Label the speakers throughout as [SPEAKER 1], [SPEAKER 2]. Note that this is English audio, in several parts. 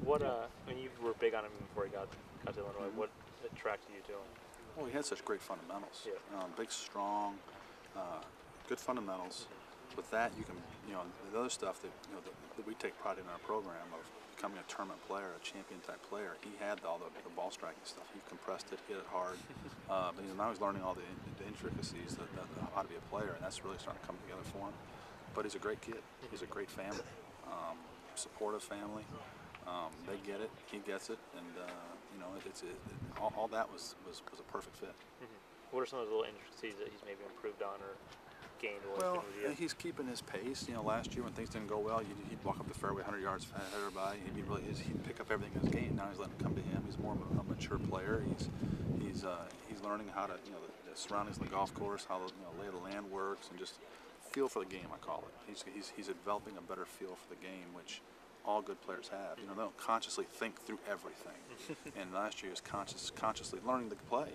[SPEAKER 1] What I mean, you were big on him before he got to Illinois. What attracted you to him?
[SPEAKER 2] Well, he had such great fundamentals.
[SPEAKER 1] Yeah.
[SPEAKER 2] Big, strong, good fundamentals. With that, you can, the other stuff that that we take pride in our program of becoming a tournament player, a champion type player. He had all the ball striking stuff. He compressed it, hit it hard. But now he's learning all the intricacies that how to be a player, and that's really starting to come together for him. But he's a great kid. He's a great family, supportive family. They get it. He gets it, and all that was a perfect fit.
[SPEAKER 1] What are some of the little intricacies that he's maybe improved on or gained?
[SPEAKER 2] Well, he's keeping his pace. Last year when things didn't go well, he'd walk up the fairway 100 yards ahead of everybody. He'd pick up everything in his game. Now he's letting it come to him. He's more of a mature player. He's learning how to the surroundings of the golf course, how the lay of the land works, and just feel for the game. I call it. He's developing a better feel for the game, which all good players have. They don't consciously think through everything. And last year he was consciously learning to play.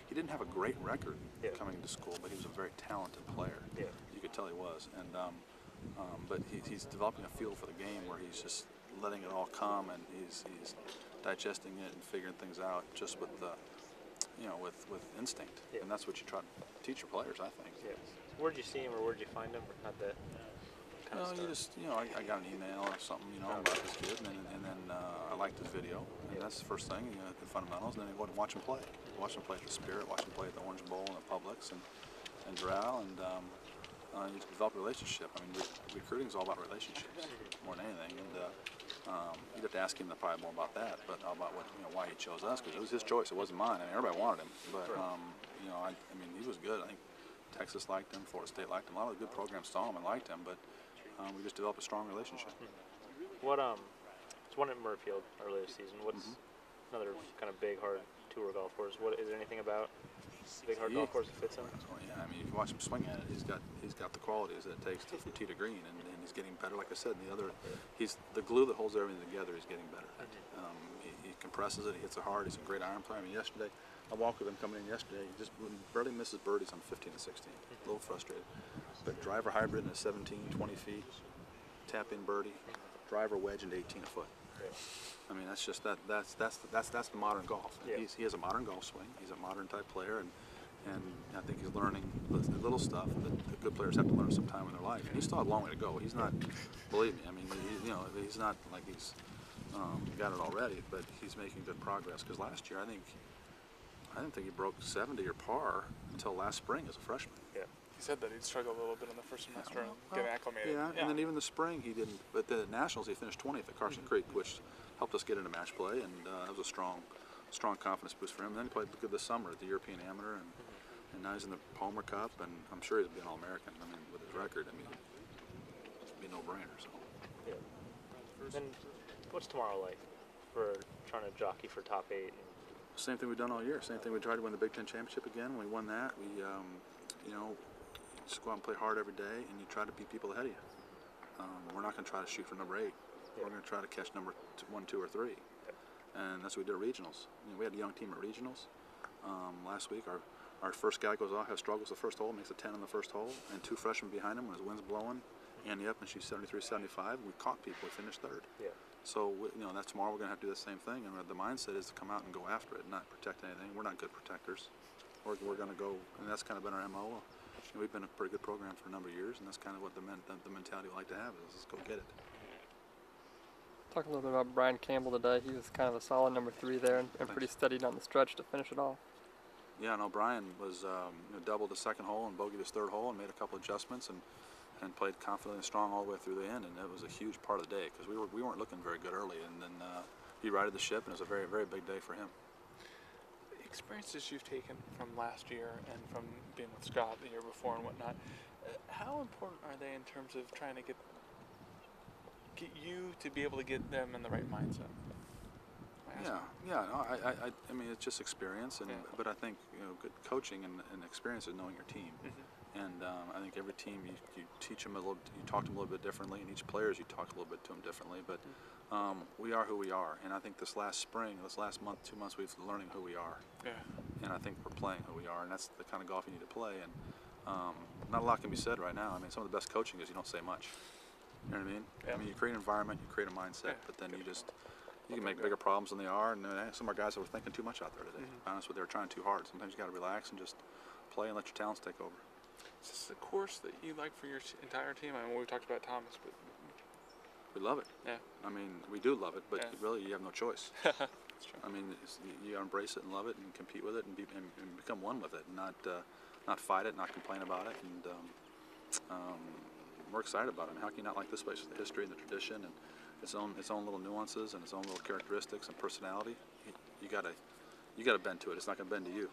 [SPEAKER 2] He didn't have a great record coming to school, but he was a very talented player. You could tell he was. And but he's developing a feel for the game where he's just letting it all come, and he's digesting it and figuring things out just with the with instinct. And that's what you try to teach your players, I think.
[SPEAKER 1] Where'd you see him, or where'd you find him? Or not that.
[SPEAKER 2] I got an email or something, about this kid, and then I liked his video, and that's the first thing, the fundamentals, and then I go and watch him play. Watch him play at the Spirit, watch him play at the Orange Bowl and the Publix and Doral, and you develop a relationship. I mean, recruiting is all about relationships more than anything, and you'd have to ask him probably more about that, but about what why he chose us, because it was his choice, it wasn't mine. I mean, everybody wanted him, but I mean, he was good. I think Texas liked him, Florida State liked him. A lot of the good programs saw him and liked him, but we just developed a strong relationship.
[SPEAKER 1] What it's one at Murfield earlier this season. What's another kind of big, hard tour golf course? What is there anything about big, hard golf course that fits him?
[SPEAKER 2] Well, yeah, I mean, if you watch him swing at it, he's got the qualities that it takes from tee to green, and he's getting better. Like I said, he's the glue that holds everything together. He's getting better. He compresses it. He hits it hard. He's a great iron player. I mean, yesterday, I walked with him coming in yesterday. He just barely misses birdies on 15 and 16. A little frustrated. But driver hybrid in 17, 20 feet, tap in birdie, driver wedge into 18 a foot. I mean, that's just that's the modern golf. He has a modern golf swing. He's a modern type player, and I think he's learning the little stuff that the good players have to learn sometime in their life. And he still has a long way to go. He's not, believe me. I mean, he's not like he's got it already, but he's making good progress. Because last year, I didn't think he broke 70 or par until last spring as a freshman.
[SPEAKER 3] He said that he'd struggled a little bit in the first semester and get acclimated.
[SPEAKER 2] And then even the spring he didn't. But the Nationals he finished 20th at Carson Creek, which helped us get into match play, and that was a strong confidence boost for him. And then he played good this summer at the European Amateur, and now he's in the Palmer Cup, and I'm sure he'll be an All-American. I mean, with his record, I mean, it'd be a no-brainer. So.
[SPEAKER 1] And what's tomorrow like for trying to jockey for top 8?
[SPEAKER 2] Same thing we've done all year. Same thing we tried to win the Big Ten championship again. When we won that, we just go out and play hard every day, and you try to beat people ahead of you. We're not going to try to shoot for number 8. We're going to try to catch number 1, 2, or 3. And that's what we did at regionals. We had a young team at regionals. Last week, our first guy goes off, has struggles the first hole, makes a 10 on the first hole, and 2 freshmen behind him when his wind's blowing. Andy up and she's 73-75. We caught people. We finished 3rd. So that's tomorrow. We're going to have to do the same thing. And the mindset is to come out and go after it, not protect anything. We're not good protectors. We're going to go, and that's kind of been our MO. We've been a pretty good program for a number of years, and that's kind of what the mentality we like to have is let's go get it.
[SPEAKER 4] Talk a little bit about Brian Campbell today. He was kind of a solid number 3 there, and pretty steady down the stretch to finish it off.
[SPEAKER 2] Yeah, no, Brian was doubled the second hole and bogeyed his 3rd hole and made a couple adjustments and played confidently and strong all the way through the end, and it was a huge part of the day because we weren't looking very good early, and then he righted the ship, and it was a very, very big day for him.
[SPEAKER 3] Experiences you've taken from last year and from being with Scott the year before and whatnot, how important are they in terms of trying to get you to be able to get them in the right mindset?
[SPEAKER 2] No, I mean it's just experience, and but I think good coaching and experience is knowing your team, and I think every team you teach them you talk to them a little bit differently, and each players you talk a little bit to them differently, but we are who we are, and I think this last month, 2 months, we've been learning who we are, and I think we're playing who we are, and that's the kind of golf you need to play, and not a lot can be said right now. I mean, some of the best coaching is you don't say much. You know what I mean?
[SPEAKER 3] Yeah.
[SPEAKER 2] I mean, you create an environment, you create a mindset,
[SPEAKER 3] Yeah.
[SPEAKER 2] but then you can make bigger problems than they are. And some of our guys were thinking too much out there today. To be honest with you, they were trying too hard. Sometimes you got to relax and just play and let your talents take over.
[SPEAKER 3] Is this the course that you like for your entire team? I mean, we've talked about Thomas, but
[SPEAKER 2] We love it.
[SPEAKER 3] yeah,
[SPEAKER 2] I mean, we do love it, but
[SPEAKER 3] Yeah.
[SPEAKER 2] really you have no choice.
[SPEAKER 3] that's true.
[SPEAKER 2] I mean, you gotta embrace it and love it and compete with it and become one with it, and not fight it, not complain about it. And we're excited about it. I mean, how can you not like this place with the history and the tradition and its own little nuances and its own little characteristics and personality? You gotta bend to it. It's not gonna bend to you.